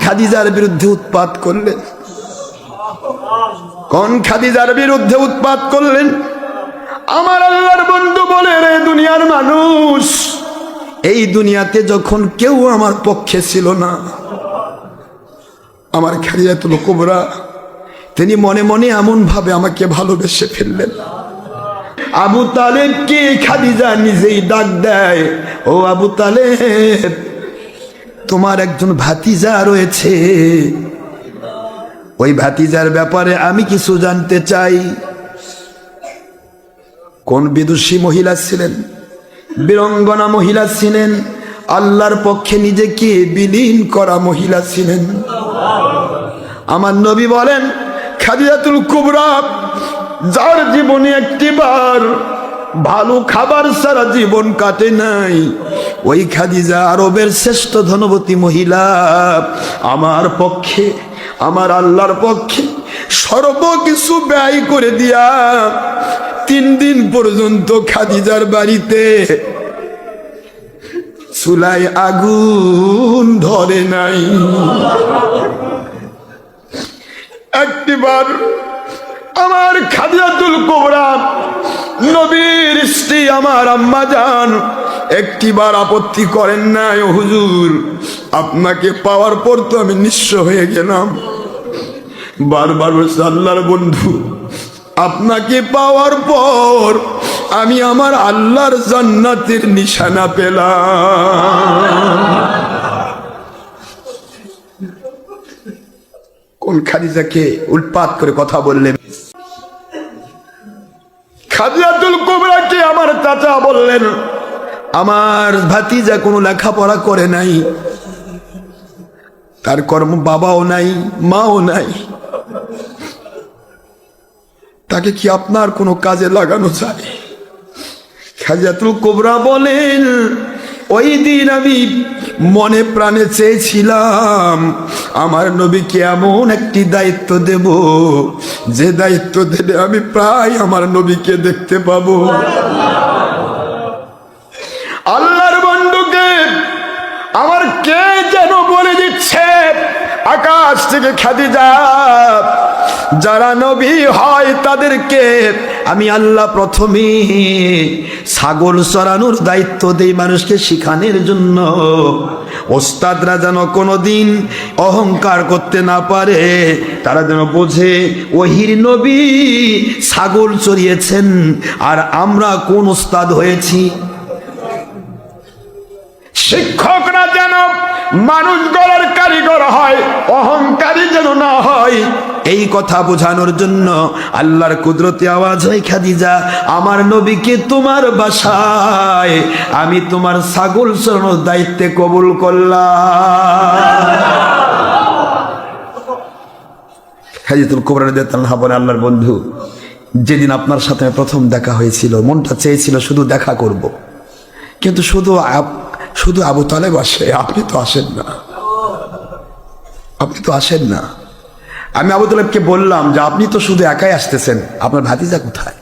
খাদিজার বিরুদ্ধে উৎপাত করলেন? কোন খাদিজার বিরুদ্ধে উৎপাত করলেন? আমার আল্লাহর বন্ধু বলে, রে দুনিয়ার মানুষ, এই দুনিয়াতে যখন কেউ আমার পক্ষে ছিল না, আমার খাদিজাতুল কুবরা তিনি মনে মনে এমন ভাবে আমাকে ভালোবেসে ফেললেন। আবু তালেবকে খাদিজা নিজেই ডাক দেয়, ও আবু তালেব, তোমার একজন ভাতিজা রয়েছে, ওই ভাতিজার ব্যাপারে আমি কিছু জানতে চাই। কোন বিদুষী মহিলা ছিলেন, বীরঙ্গনা মহিলা ছিলেন, আল্লাহর পক্ষে নিজেকে বিলীন করা মহিলা ছিলেন। আমার নবী বলেন, খাদিজাতুল কুবরা যার জীবনে একটিবার ভালো খাবার সারা জীবন কাটে নাই, ওই খাদিজা আরবের শ্রেষ্ঠ ধনবতী মহিলা। আমার পক্ষে, আমার আল্লাহর পক্ষে সর্বকিছু ব্যয় করে দিয়া 3 দিন পর্যন্ত খাদিজার বাড়িতে চুলায় আগুন ধরে নাই। একটিবার আমার খাদিজাতুল কুবরা নবীর স্ত্রী আমার আম্মা জান একটিবার আপত্তি করেন নাই, ও হুজুর, আপনাকে পাওয়ার পর তো আমি নিঃস্ব হয়ে গেলাম। বারবার বলছে, আল্লাহর বন্ধু, আপনাকে পাওয়ার পর আমি আমার আল্লাহর জান্নাতের নিশানা পেলাম। কোন খাদিজাকে উৎপাত করে কথা বললেন? খাদিজাতুল কুবরাকে আমার চাচা বললেন, আমার ভাতিজা কোনো লেখাপড়া করে নাই, তার কর্ম বাবাও নাই, মাও নাই, তাকে কি আপনার কোনো কাজে লাগানো যায়? খাদিজাতুল কুবরা বলেন, ওই দিন আমি মনে প্রাণে চেয়েছিলাম আমার নবীকে এমন একটি দায়িত্ব দেব, যে দায়িত্ব দিলে আমি প্রায় আমার নবীকে দেখতে পাবো। আল্লাহর বন্ধুকে আমার কে যেন বলে দিচ্ছে আকাশ থেকে, খাদিজা, যারা নবী হয় তাদেরকে আমি আল্লাহ প্রথমে ছাগল চড়ানোর দায়িত্ব দেই মানুষকে শিখানোর জন্য। ওস্তাদরা যেন কোনোদিন অহংকার করতে না পারে, তারা যেন বোঝে ওহির নবী ছাগল চড়িয়েছেন আর আমরা কোন ওস্তাদ হয়েছি। শিক্ষকরা যেন মানুষ গড়ার কারিগর হয়, অহংকারী যেন না হয়, এই কথা বোঝানোর জন্য আল্লাহর কুদরতি আওয়াজ হয়, খাদিজা, আমার নবীকে তোমার বাসায় আমি তোমার ছাগল চড়ানোর দায়িত্বে কবুল করলাম। খাদিজাতুল কুবরা রাদিয়াল্লাহু আনহা বলেন, আল্লাহর বন্ধু, যেদিন আপনার সাথে প্রথম দেখা হয়েছিল মনটা চেয়েছিল শুধু দেখা করব, কিন্তু শুধু আবু তালেব আসে, আপনি তো আসেন না, আপনি তো আসেন না। আমি আবু তালেবকে বললাম যে আপনি তো শুধু একাই আসতেছেন, আপনার ভাতিজা কোথায়?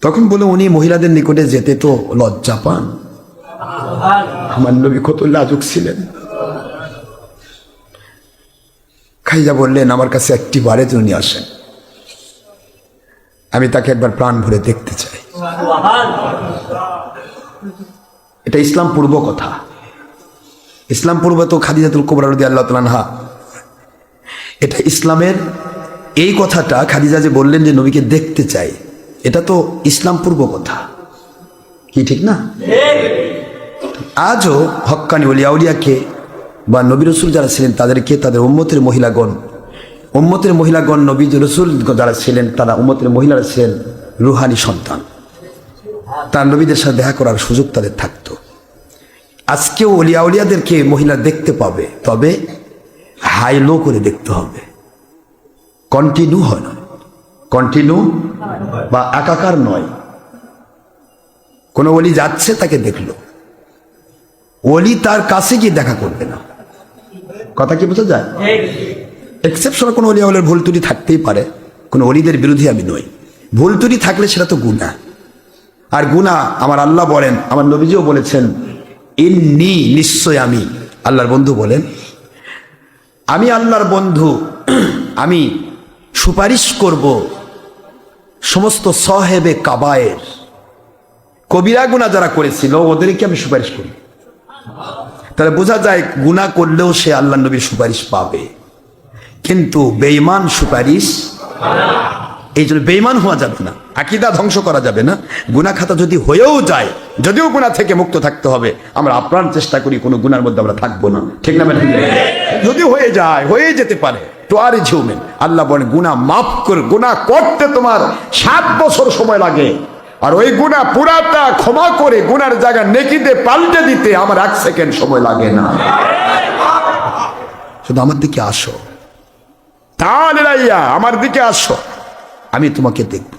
তখন বলে, উনি মহিলাদের নিকটে যেতে তো লজ্জা পান। আমার নবী কত লাজুক ছিলেন। খাদিজা বললেন, আমার কাছে একটি বারে উনি আসেন, আমি তাকে একবার প্রাণ ভরে দেখতে চাই। এটা ইসলাম পূর্ব কথা। ইসলাম পূর্ব তো খাদিজাতুল কুবরা রাদিয়াল্লাহু তাআলা আনহা, এটা ইসলামের এই কথাটা খাদিজা যে বললেন যে নবীকে দেখতে চাই, এটা তো ইসলাম পূর্ব কথা, কি ঠিক না? আজও হক্কানি ওলিয়া উলিয়াকে বা নবী রাসূল যারা ছিলেন তাদেরকে তাদের উম্মতের মহিলাগণ নবী রাসূল যারা ছিলেন তারা উম্মতের মহিলারা ছিলেন রুহানি সন্তান, তার নবীদের সাথে দেখা করার সুযোগ তাদের থাকতো। আজকেও ওলিয়া উলিয়াদেরকে মহিলা দেখতে পাবে, তবে হাই লো করে দেখতে হবে, কন্টিনিউ বা একাকার নয়। কোন ওলি যাচ্ছে তাকে দেখলো, ওলি তার কাছে গিয়ে দেখা করবে না। কথা কি বোঝা যায়? এক্সেপশন কোন ওলিয়া ওলির ভুল ত্রুটি থাকতেই পারে, কোন ওলিদের বিরোধী আমি নই, ভুল ত্রুটি থাকলে সেটা তো গুনাহ। আর গুনাহ আমার আল্লাহ বলেন, আমার নবীজিও বলেছেন, ইন্নী, নিশ্চয় আমি, আল্লাহর বন্ধু বলেন, আমি আল্লাহর বন্ধু, আমি সুপারিশ করব সমস্ত সাহেবে কাবায়ের, কবিরা গুনাহ যারা করেছিল ওদেরকে আমি সুপারিশ করি। তাহলে বোঝা যায় গুনাহ করলেও সে আল্লাহ নবীর সুপারিশ পাবে, কিন্তু বেঈমান সুপারিশ, এই জন্য বেঈমান হওয়া যাবে না, আকীদা ধ্বংস করা যাবে না। গুনাহ খাতা যদি হয়েও যায়, যদিও গুনাহ থেকে মুক্ত থাকতে হবে, আমরা আপ্রাণ চেষ্টা করি কোনো গুনার মধ্যে আমরা থাকবো না, ঠিক না? যদি হয়ে যায়, হয়ে যেতে পারে, তো আর ঝিউমেন আল্লাহ বলেন গুনাহ মাফ করে, গুনাহ করতে তোমার 7 বছর সময় লাগে, আর ওই গুনাহ পুরাটা ক্ষমা করে গুনার জায়গা নেকিতে পাল্টে দিতে আমার 1 সেকেন্ড সময় লাগে না। শুধু আমার দিকে আসো, তাহলে রাইয়া আমার দিকে আসো, আমি তোমাকে দেখব।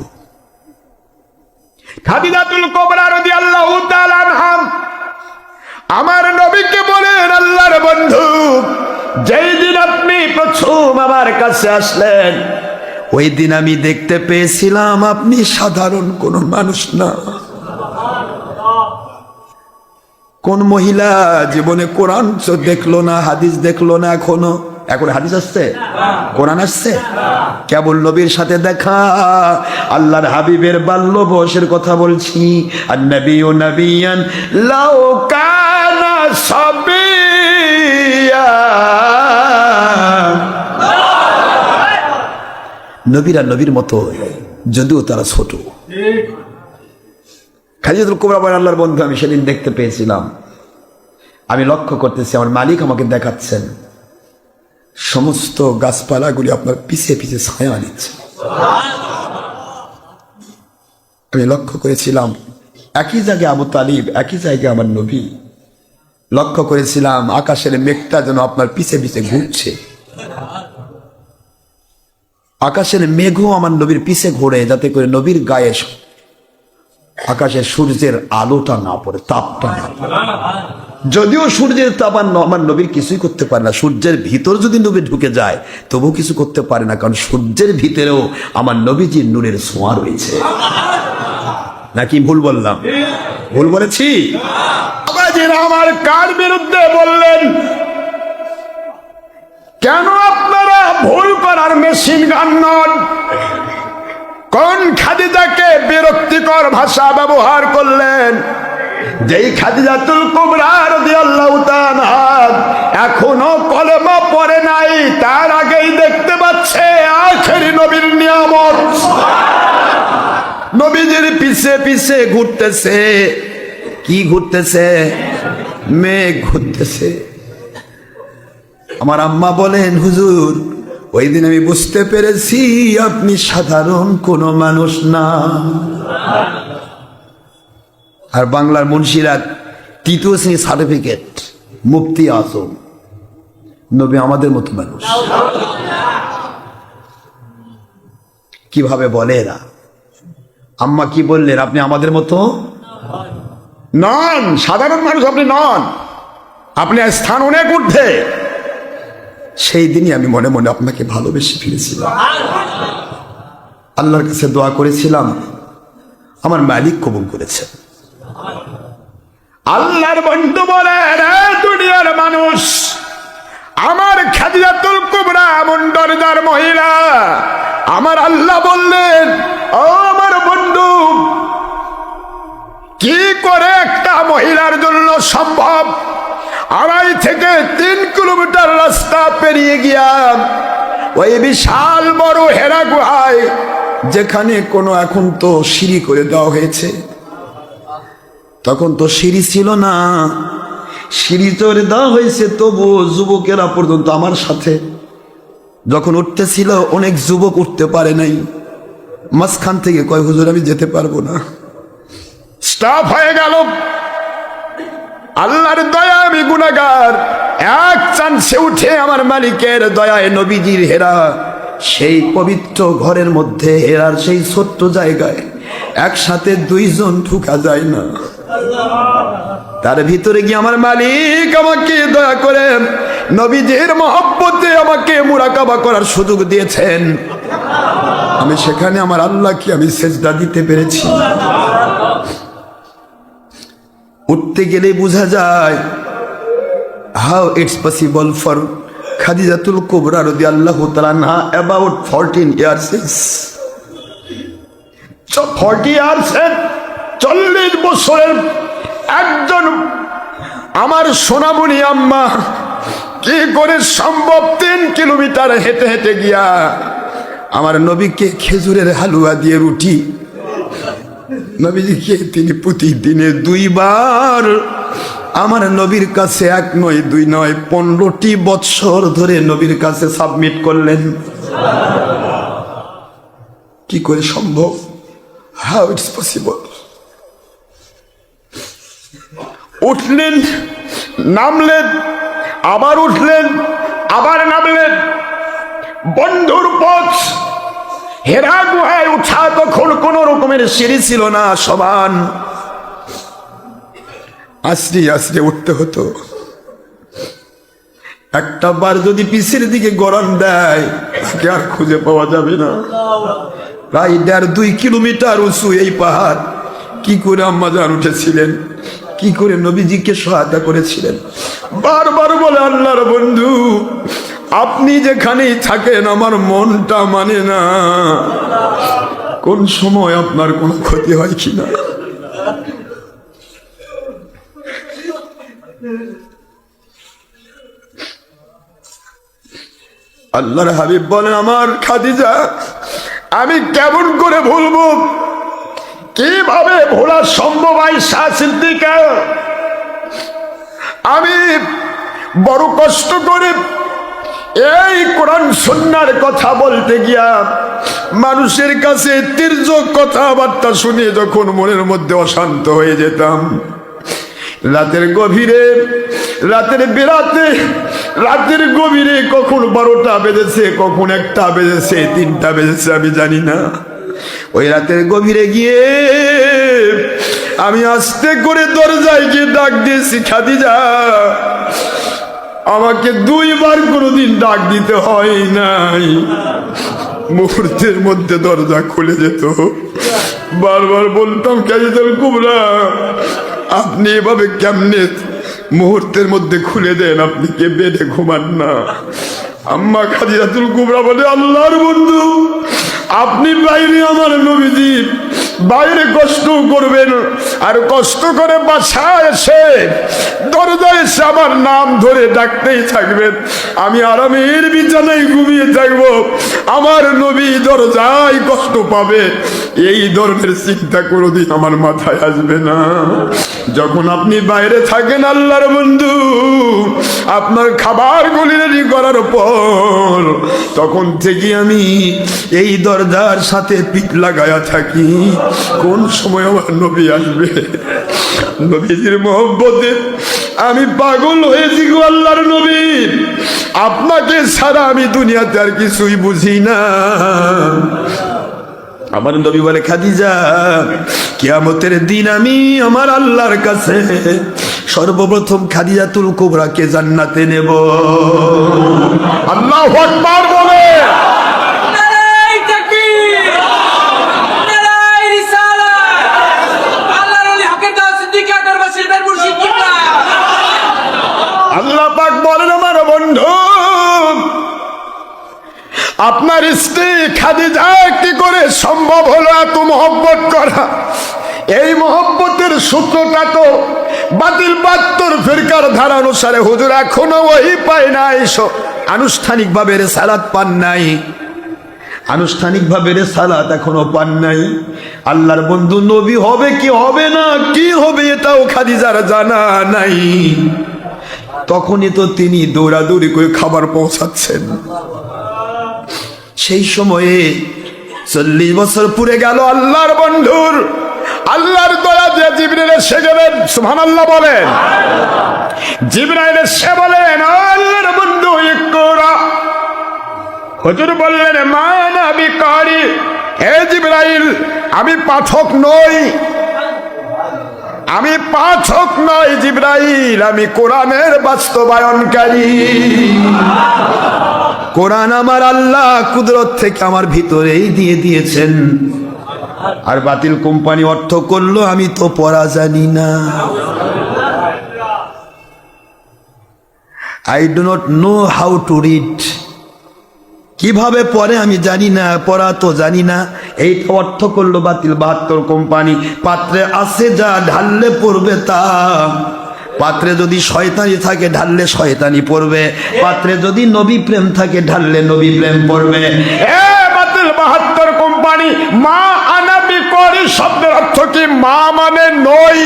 খাদিজাতুল কুবরা রাদিয়াল্লাহু তাআলা আনহা আমার নবীকে বলেন, আল্লাহর বন্ধু, যেই দিন আপনি প্রথম আমার কাছে আসলেন ওই দিন আমি দেখতে পেয়েছিলাম আপনি সাধারণ কোন মানুষ না। কোন মহিলা জীবনে কোরআন দেখলো না, হাদিস দেখলো না, এখন হাদিস আসছে, কোরআন আসছে, কেবল নবীর সাথে দেখা, আল্লাহর হাবিবের বাল্য বয়সের কথা বলছি। আন-নবিয়্যু নাবিয়ান লাউ কানা সাবিয়া, নবীরা নবীর মতো যদিও তারা ছোট। খাদিজাতুল কুবরা বলেন, আল্লাহর বন্ধু, আমি সেদিন দেখতে পেয়েছিলাম, আমি লক্ষ্য করতেছি আমার মালিক আমাকে দেখাচ্ছেন সমস্ত গাছপালাগুলি আপনার পিছে পিছে ছায়া নিচ্ছে। আমি লক্ষ্য করেছিলাম একই জায়গায় আবু তালিব, একই জায়গায় আমার নবী। লক্ষ্য করেছিলাম আকাশের মেঘটা যেন আপনার পিছে পিছে ঘুরছে, আকাশের মেঘও আমার নবীর পিছে ঘোরে, যাতে করে নবীর গায়ে আকাশের সূর্যের আলোটা না পড়ে, তাপটা না পড়ে। যদিও সূর্যের তাপ আমার নবীর কিছুই করতে পারে না, সূর্যের ভিতর যদি নবী ঢুকে যায় তবুও কিছু করতে পারে না, কারণ সূর্যের ভিতরেও আমার নবীজির নূরের ছোঁয়া রয়েছে। নাকি ভুল বললাম? ভুল বলেছি? আমার কার বিরুদ্ধে বললেন? কেন আপনারা ভুল করার মেশিন গান নন? কোন খাদিজাকে বিরক্তিকর ভাষা ব্যবহার করলেন? যেই খাদিজাতুল কুবরা রাদিয়াল্লাহু তাআলা এখনো কলেমা পড়ে নাই, তার আগেই দেখতে পাচ্ছে আখেরি নবীর নিয়ামত। নবীজির পিছে পিছে ঘুরতেছে, কি ঘুরতেছে? মেঘ ঘুরতেছে। আমার আম্মা বলেন, হুজুর, ওই দিন আমি বুঝতে পেরেছি আপনি সাধারণ কোনো মানুষ না। আর বাংলার মুন্সিরা 3য় শ্রেণী সার্টিফিকেট, মুফতি আজম। নবী আমাদের মতো মানুষ। কিভাবে বলে এরা? আম্মা কি বললেন? আপনি আমাদের মতো নন, সাধারণ মানুষ আপনি নন, আপনি স্থান অনেক ঊর্ধ্বে। সেই দিনই আমি মনে মনে আপনাকে ভালোবেসে ফিরেছিলাম, আল্লাহর কাছে দোয়া করেছিলাম, আমার মালিক কবুল করেছে। আল্লাহর বন্ধু বলেন, দুনিয়ার মানুষ, আমার খাদিজাতুল কুবরা এমন দরজার মহিলা। আমার আল্লাহ বললেন, ও আমার বন্ধু, কি করে একটা মহিলার জন্য সম্ভব 2.5 থেকে 3 কিলোমিটার রাস্তা পেরিয়ে গিয়া ওই বিশাল বড় হেরা গুহায়, যেখানে কোনো, এখন তো সিঁড়ি করে দেওয়া হয়েছে, তখন তো সিঁড়ি ছিল না, সিঁড়ি করে দেওয়া হয়েছে, তবু যুবকেরা পর্যন্ত আমার সাথে যখন উঠতেছিল, অনেক যুবক উঠতে পারে নাই। মাঝখান থেকে কয়, হুজুর আমি যেতে পারবো না, স্টপ হয়ে গেল। আল্লাহর দয়া, আমি গুনাহগার, এক চান্সে উঠে আমার মালিকের দয়ায় নবীজির হেরা সেই পবিত্র ঘরের মধ্যে, হেরার সেই ছোট্ট জায়গায় একসাথে 2 জন ঢুকা যায় না। তার ভিতরে গিয়ে আমার মালিক আমাকে দয়া করে নবীজির মহব্বতে আমাকে মুরাকাবা করার সুযোগ দিয়েছেন। আমি সেখানে আমার আল্লাহকে আমি সেজদা দিতে পেরেছি। উঠতে গেলে বোঝা যায় how it's possible for Khadijatul Kubra radiyallahu ta'ala anha about 14 years is 40 years 40 বছরের একজন আমার সোনামণি আম্মা কি করে সম্ভব 3 কিলোমিটার হেঁটে হেঁটে গিয়া আমার নবীকে খেজুরের হালুয়া দিয়ে রুটি নবীজিকে তিনি প্রতিদিনে 2 বার আমার নবীর কাছে 1 নয় 2 নয় 15টি বছর ধরে নবীর কাছে সাবমিট করলেন। কি করে সম্ভব? How it's possible? উঠলেন, নামলেন, আবার উঠলেন, আবার নামলেন। বন্ধুর পথ হেরা গুহায় উঠা তখন কোন রকমের সিঁড়ি ছিল না, সমান আস্তে আস্তে উঠতে হতো। একটা বার যদি পিছের দিকে গড়ান দেয় তাকে আর খুঁজে পাওয়া যাবে না। প্রায় 1.5-2 কিলোমিটার উঁচু এই পাহাড়। কি করে আম্মা জান উঠেছিলেন, কি করে নবীজিকে সহায়তা করেছিলেন। বারবার বলে আল্লাহর বন্ধু আপনি যেখানেই থাকেন আমার মনটা মানে না, কোন সময় আপনার কোনো ক্ষতি হয় কিনা। আল্লাহর হাবিব বলেন আমার খাদিজা আমি কেমন করে ভুলবো, কিভাবে ভোলা সম্ভব? আয়েশা সিদ্দিকা আমি বড় কষ্ট করে এই কোরআন সুন্নাহর কথা বলতে গিয়া মানুষের কাছে তির্যক কথাবার্তা শুনে যখন মনের মধ্যে অশান্ত হয়ে যেতাম, রাতের গভীরে, রাতের বেরাতে, রাতের গভীরে কখন 12টা বেজেছে, কখন 1টা বেজেছে, 3টা বেজেছে আমি জানি না। ওই রাতের গভীরে গিয়ে আমি আস্তে করে দরজায় গিয়ে ডাক দিয়েছি খাদিজা। আমাকে 2 বার কোনোদিন ডাক দিতে হয় নাই, মুহূর্তের মধ্যে দরজা খুলে যেত। বারবার বলতাম খাদিজাতুল কুবরা আপনি এভাবে কেমনে মুহূর্তের মধ্যে খুলে দেন, আপনি কে বেডে ঘুমান না? আম্মা খাদিজাতুল কুবরা বলে আল্লাহর বন্ধু আপনি বাইরে আমার নবীজি বাইরে কষ্ট করবেন আর কষ্ট করে বাসায় এসে দরজায় এসে আমার নাম ধরে ডাকতেই থাকবেন, আমি আরামের বিছানায় ঘুমিয়ে থাকবো, আমার নবী দরজায় কষ্ট পাবে, এই ধরনের চিন্তা কোনোদিন আমার মাথায় আসবে না। যখন আপনি বাইরে থাকেন আল্লাহর বন্ধু আপনার খাবারগুলি রেডি করার পর তখন থেকে আমি এই দরজার সাথে পিঠ লাগায়া থাকি, কোন সময় আমার নবী আসবে। নবীজির মহব্বতে আমি পাগল হয়েছি গো আল্লাহর নবী, আপনাকে ছাড়া আমি দুনিয়াতে আর কিছুই বুঝি না। আমার নবী বলে খাদিজা কিয়ামতের দিন আমি আমার আল্লাহর কাছে সর্বপ্রথম খাদিজাতুল কুবরাকে জান্নাতে নেব। আল্লাহু আকবার বলে আল্লাহ পাক বলেন আমার বন্ধু আপনার স্ত্রী খাদিজা কি করে সম্ভব হলো এত মহব্বত করা? এই মহব্বতের সূত্রটা তো বাতিল 72 ফিরকার ধারা অনুসারে হুজুর এখনো ওহী পায় নাই, আনুষ্ঠানিকভাবে রিসালাত পান নাই, আনুষ্ঠানিকভাবে রিসালাত এখনো পান নাই। আল্লাহর বন্ধু নবী হবে কি হবে না, কি হবে এটাও খাদিজার জানা নাই। তখনই তো তিনি দৌড়াদৌড়ি করে খাবার পৌঁছাচ্ছেন। সেই সময়ে 40 বছর পুরে গেল আল্লাহর বন্ধুর, আল্লাহর দয়া যে জিবরাইল এসে গেলেন, সুবহানাল্লাহ বলেন। জিবরাইল এসে বলেন আল্লাহর বন্ধু ইকরা, হুজুর বললেন মা আনা বিকারি, হে জিবরাইল আমি পাঠক নই, আমি পাঠক নই জিবরাইল, আমি কোরআনের বাস্তবায়নকারী। কোরআন আমার আল্লাহ কুদরত থেকে আমার ভিতরেই দিয়ে দিয়েছেন, আর বাতিল কোম্পানি অর্থ করলো আমি তো পড়া জানি না। I do not know how to read. কিভাবে পড়ে আমি জানি না, পড়া তো জানি না। এই অর্থ করলো বাতিল 72 কোম্পানি। পাত্রে আছে যা ঢাললে পড়বে তা। পাত্রে যদি শয়তানি থাকে ঢাললে শয়তানি পড়বে, পাত্রে যদি নবী প্রেম থাকে ঢাললে নবী প্রেম পড়বে। এ বাতিল 72 কোম্পানি, মা আনা বি করি শব্দের অর্থ কি? মা মানে নই,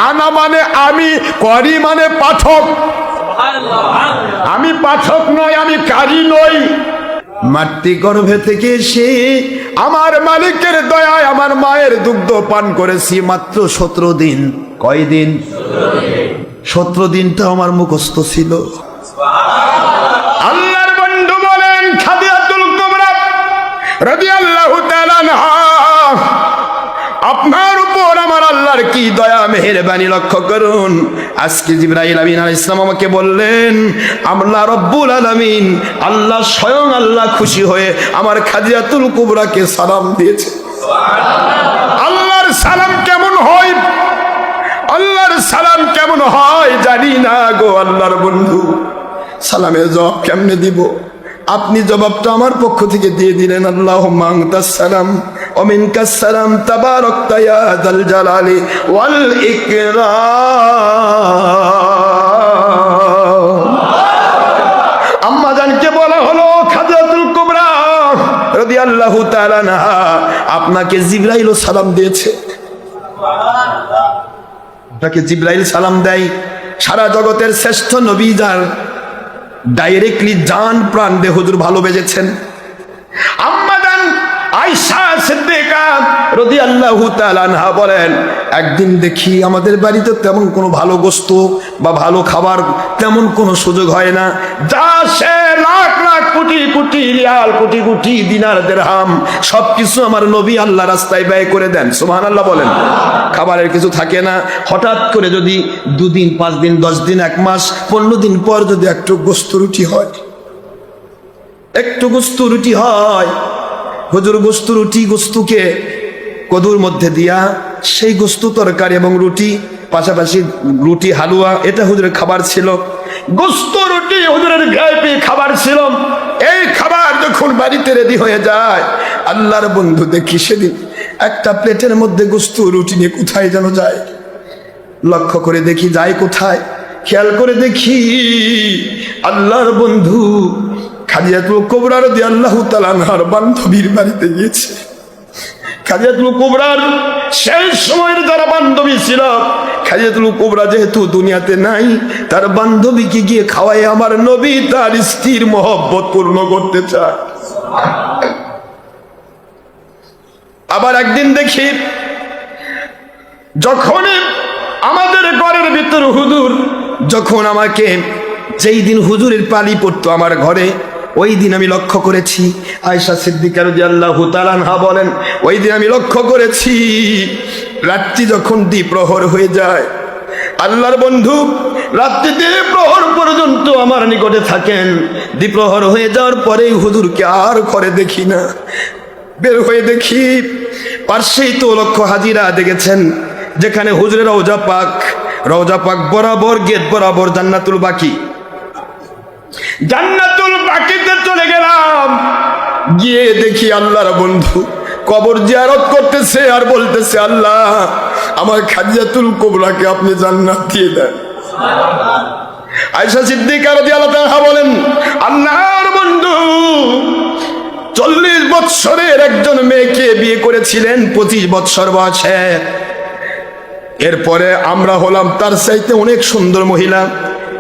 আনা মানে আমি, করি মানে পাঠক। আমি পাঠক নই, আমি কারি নই। মাতৃ গর্ভে থেকে এসে আমার মালিকের দয়ায় আমার মায়ের দুগ্ধ পান করেছি মাত্র 17 দিন। কয়দিন? 17 দিনটা আমার মুখস্থ ছিল। আল্লাহর বন্ধু বলেন খাদিজাতুল কুবরা রাদিয়াল্লাহু তাআলা আনহা, আপনার উপর আমার আল্লাহর কি দয়া মেহেরবানি লক্ষ্য করুন। আজকে জিবরাইল আমিন আলাইহিস সালাম আমাকে বললেন, আল্লাহ রব্বুল আলামিন, আল্লাহ স্বয়ং আল্লাহ খুশি হয়ে আমার খাদিজাতুল কুবরাকে সালাম দিয়েছে। আল্লাহর সালাম কেমন হয়? আল্লাহর সালাম কেমন হয় জানি না গো আল্লাহর বন্ধু। সালামের জবাব কেমনে দিব? আপনি জবাবটা আমার পক্ষ থেকে দিয়ে দিলেন, আল্লাহুম্মা আনতাস সালাম ওয়া মিনকাস সালাম তাবারাকতা ইয়া যাল জালালি ওয়াল ইকরাম। আম্মা জানকে বলা হলো খাদিজাতুল কুবরা রাদিয়াল্লাহু তাআলা আনহা, আপনাকে জিবরাইল সালাম দিয়েছে। আপনাকে জিবরাইল সালাম দেয়। সারা জগতের শ্রেষ্ঠ নবী যার ডাইরেক্টলি জান প্রাণ দিয়ে হুজুর ভালোবেসেছেন। আম্মা জান আয়েশা সিদ্দিকা রাদিয়াল্লাহু তাআলা আনহা বলেন, একদিন দেখি আমাদের বাড়িতে তেমন কোনো ভালো গোশত বা ভালো খাবার তেমন কোনো সুযোগ হয় না। যা সে লাখ লাখ কোটি কোটি রিয়াল, কোটি কোটি দিনার দিরহাম সবকিছু আমার নবী আল্লাহ রাস্তায় ব্যয় করে দেন। সুবহানাল্লাহ বলেন। খাবারের কিছু থাকে না। হঠাৎ করে যদি 2 দিন 5 দিন 10 দিন 1 মাস 15 দিন পর যদি একটু গোশত রুটি হয়, একটু গোশত রুটি হয়, হুজুর গোশত রুটি গোশতকে কদুর মধ্যে দিয়া সেই গোশত তরকারি এবং রুটি, পাশাপাশি রুটি হালুয়া, এটা হুজুরের খাবার ছিল। গোশত রুটি হুজুরের ভিআইপি খাবার ছিল। এই খাবার যখন বাড়িতে রেডি হয়ে যায়, আল্লাহর বন্ধু দেখি সেদিন একটা প্লেটের মধ্যে গোশত রুটি নিয়ে কোথায় যেন যায়। লক্ষ্য করে দেখি যায় কোথায়, খেয়াল করে দেখি আল্লাহর বন্ধু খাদিজাতুল কুবরা রাদিয়াল্লাহু তাআলা আনহার বান্ধবীর বাড়িতে গিয়েছে। খাদিজাতুল কুবরার সেই সময়ের যারা বান্ধবী ছিল, খাদিজাতুল কুবরা যেহেতু দুনিয়াতে নাই, তার বান্ধবীকে গিয়ে খাওয়ায় আমার নবী তার স্ত্রীর মহব্বত পূর্ণ করতে চায়। আবার একদিন দেখি যখনই আমাদের ঘরের ভিতর হুজুর, যখন আমাকে যেই দিন হুজুরের পালি পড়তো আমার ঘরে, ওই দিন আমি লক্ষ্য করেছি, আয়েশা সিদ্দিকা রাদিয়াল্লাহু তাআলা আনহা বলেন, ওই দিন আমি লক্ষ্য করেছি রাত্রি যখন দ্বিপ্রহর হয়ে যায়, আল্লাহর বন্ধু রাত্রি দ্বিপ্রহর পর্যন্ত আমার নিকটে থাকেন। দ্বিপ্রহর হয়ে যাওয়ার পরেই হুজুরকে আর ঘরে দেখি না। বের হয়ে দেখি পার্শ্বেই তো লক্ষ্য হাজিরা দেখেছেন, যেখানে হুজুরের রওজা পাক বরাবর, গেট বরাবর জান্নাতুল বাকি। জান্নাতুল বাকিতে চলে গেলাম, গিয়ে দেখি আল্লাহর বন্ধু কবর জিয়ারত করতেছে আর বলতেছে, আল্লাহ আমার খাদিজাতুল কুবরাকে আপনি জান্নাত দিয়ে দেন। আয়েশা সিদ্দিকা রাদিয়াল্লাহু তাআলা বলেন, আল্লাহর বন্ধু 40 বৎসরের একজন মেয়েকে বিয়ে করেছিলেন 25 বৎসর বয়সে। এরপরে আমরা হলাম তার চাইতে অনেক সুন্দর মহিলা।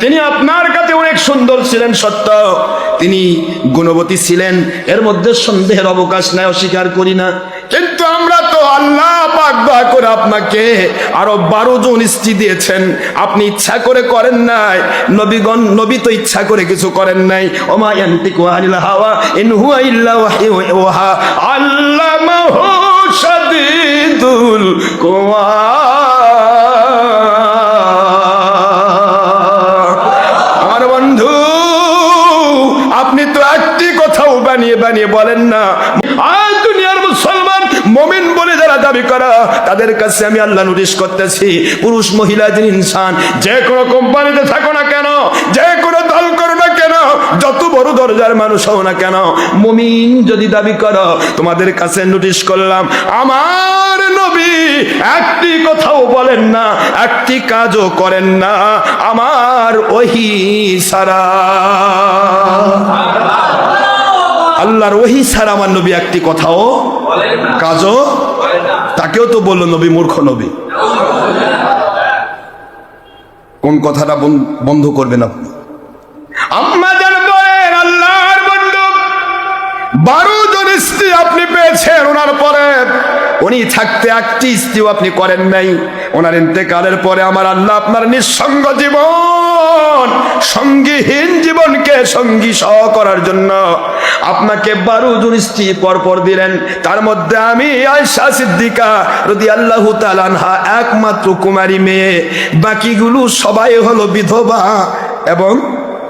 তিনি আপনার কাছে অনেক সুন্দর ছিলেন সত্য, তিনি গুণবতী ছিলেন, এর মধ্যে সন্দেহের অবকাশ নাই, অস্বীকার করি না। কিন্তু আমরা তো আল্লাহ পাক দয়া করে আপনাকে আরো 12 জন স্ত্রী দিয়েছেন, আপনি ইচ্ছা করে করেন নাই। নবীগণ, নবী তো ইচ্ছা করে কিছু করেন নাই। ওমা ইয়ান্তিকু আনিল হাওয়া ইন হুয়া ইল্লা ওয়াহয়ু ইউহা আল্লামাহু শাদীদুল কুওয়া। আপনি তো একটি কথাও বানিয়ে বানিয়ে বলেন না। আর দুনিয়ার মুসলমান মুমিন বলে যারা দাবি করা, তাদের কাছে আমি আল্লাহ নোটিশ করতেছি, পুরুষ মহিলা যিনি ইনসান, যে কোনো কোম্পানিতে থাকো না কেন, যে কোনো দল করো না যত বড় দরজার মানুষ হও না কেন, মুমিন যদি দাবি করো, তোমাদের কাছে নোটিশ করলাম, আমার নবী একটি কথাও বলেন না, একটি কাজও করেন না আমার ওহী ছাড়া। আল্লাহর ওহী ছাড়া আমার নবী একটি কথাও কাজও, তাকেও তো বললো নবী মূর্খ নবী। কোন কথাটা বন্ধ করবেন আপনি? আম্মা জান বলেন, আল্লাহর বন্ধু 12 জন স্ত্রী আপনি পেয়েছেন, ওনার পরে উনি থাকতে একটি স্ত্রীও আপনি করেন নাই। ওনার ইন্তেকালের পরে আমার আল্লাহ আপনার নিঃসঙ্গ জীবন, সঙ্গীহীন জীবনকে সঙ্গী সহ করার জন্য আপনাকে 12 জন স্ত্রী পরপর দিলেন। তার মধ্যে আমি আয়েশা সিদ্দিকা রাদিয়াল্লাহু তাআলা আনহা একমাত্র কুমারী মেয়ে, বাকিগুলো সবাই হলো বিধবা এবং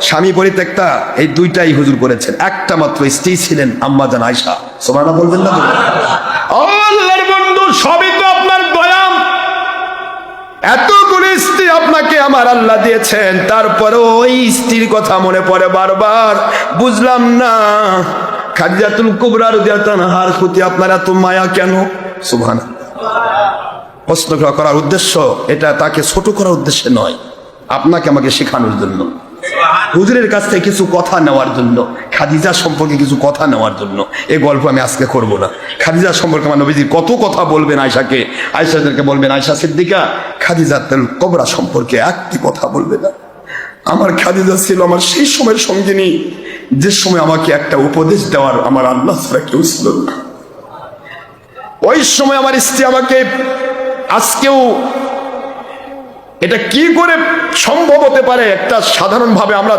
স্বামী পরিত্যক্তা। এই দুইটাই হুজুর করেছেন, একটা মাত্র স্ত্রী ছিলেন আম্মা জান আয়েশা। সুবহানাল্লাহ বলবেন না? আল্লাহর বন্ধু, সবই তো আপনার দয়া। এতগুলো স্ত্রী আপনাকে আমার আল্লাহ দিয়েছেন, তারপরে ওই স্ত্রীর কথা মনে পড়ে বারবার। বুঝলাম না খাদিজাতুল কুবরা রাদিয়াল্লাহু আনহার প্রতি আপনার এত মায়া কেন? সুবহানাল্লাহ। প্রশ্ন করার উদ্দেশ্য এটা তাকে ছোট করার উদ্দেশ্যে নয়, আপনাকে আমাকে শেখানোর জন্য, হুজুরের কাছ থেকে কিছু কথা নেওয়ার জন্য, খাদিজা সম্পর্কে কিছু কথা নেওয়ার জন্য। এই গল্প আমি আজকে করব না। খাদিজা সম্পর্কে আমার নবীজি কত কথা বলবেন আয়েশাকে, আয়েশাদেরকে বলবেন আয়েশা সিদ্দিকা খাদিজাতুল কুবরা সম্পর্কে একটি কথা বলবে না। আমার খাদিজা ছিল আমার সেই সময়ের সঙ্গিনী, যে সময় আমাকে একটা উপদেশ দেওয়ার আমার আল্লাহ ছাড়া কেউ ছিল না। ওই সময় আমার স্ত্রী আমাকে, আজকেও এটা কি করে সম্ভব হতে পারে? একটা সাধারণভাবে আমরা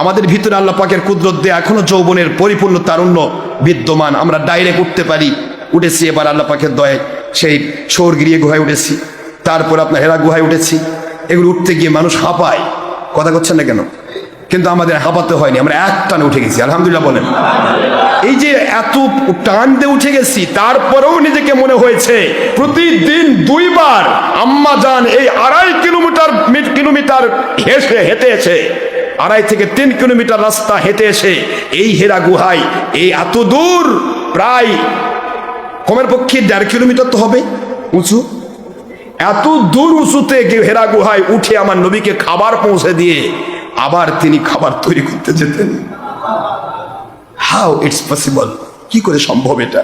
আমাদের ভিতরে আল্লাহ পাকের কুদরত দিয়ে এখনো যৌবনের পরিপূর্ণ তারুণ্য বিদ্যমান, আমরা ডাইরেক্ট উঠতে পারি, উঠেছি। এবার আল্লাহ পাকের দয়ায় সেই সৌরগিরিয়ে গুহায় উঠেছি, তারপর আপনার হেরা গুহায় উঠেছি। এগুলো উঠতে গিয়ে মানুষ হাঁপায়, কথা করছেন না কেন? কিন্তু আমাদের হাঁপাতে হয়নি, আমরা এক টানে উঠে গেছি, আলহামদুলিল্লাহ বলেন। এই যে এত টান দিয়ে উঠে গেছি, তারপরেও নিজেকে মনে হয়েছে প্রতিদিন 2 বার আম্মা জান এই 2.5 কিলোমিটার হেঁটে এসে, 2.5 থেকে 3 কিলোমিটার রাস্তা হেঁটে এসে এই হেরা গুহায়, এই এত দূর, প্রায় কমের পক্ষে 1.5 কিলোমিটার তো হবে উঁচু, এত দূর উঁচুতে হেরা গুহায় উঠে আমার নবীকে খাবার পৌঁছে দিয়ে আবার তিনি খাবার তৈরি করতে যেতেন। How it's possible? কি করে সম্ভব? এটা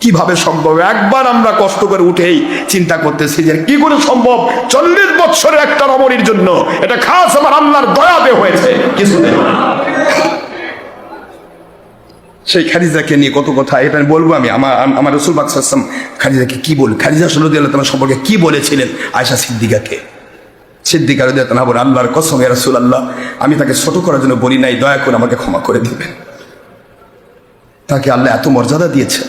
কিভাবে সম্ভব? একবার আমরা কষ্ট করে উঠেই চিন্তা করতেছি যে কি করে সম্ভব। 40 বছরের একটা রমণীর জন্য এটা খাস আমার আল্লাহর দয়াতে হয়েছে কিছুদিন। সেই খাদিজাকে নিয়ে কত কথা, এটা বলবো আমি। আমার রাসূল পাক সাল্লাল্লাহু আলাইহি ওয়াসাল্লাম খাদিজাকে কি বল, খাদিজা রাদিয়াল্লাহু তাআলা সম্পর্কে কি বলেছিলেন আয়েশা সিদ্দিকাকে। সিদ্দিকা রাদিয়াল্লাহু তাআলা বলেন, আল্লাহর কসম ইয়া রাসূলুল্লাহ, আমি তাকে ছোট করার জন্য বলি নাই, দয়া করে আমাকে ক্ষমা করে দিবেন। তাকে আল্লাহ এত মর্যাদা দিয়েছেন।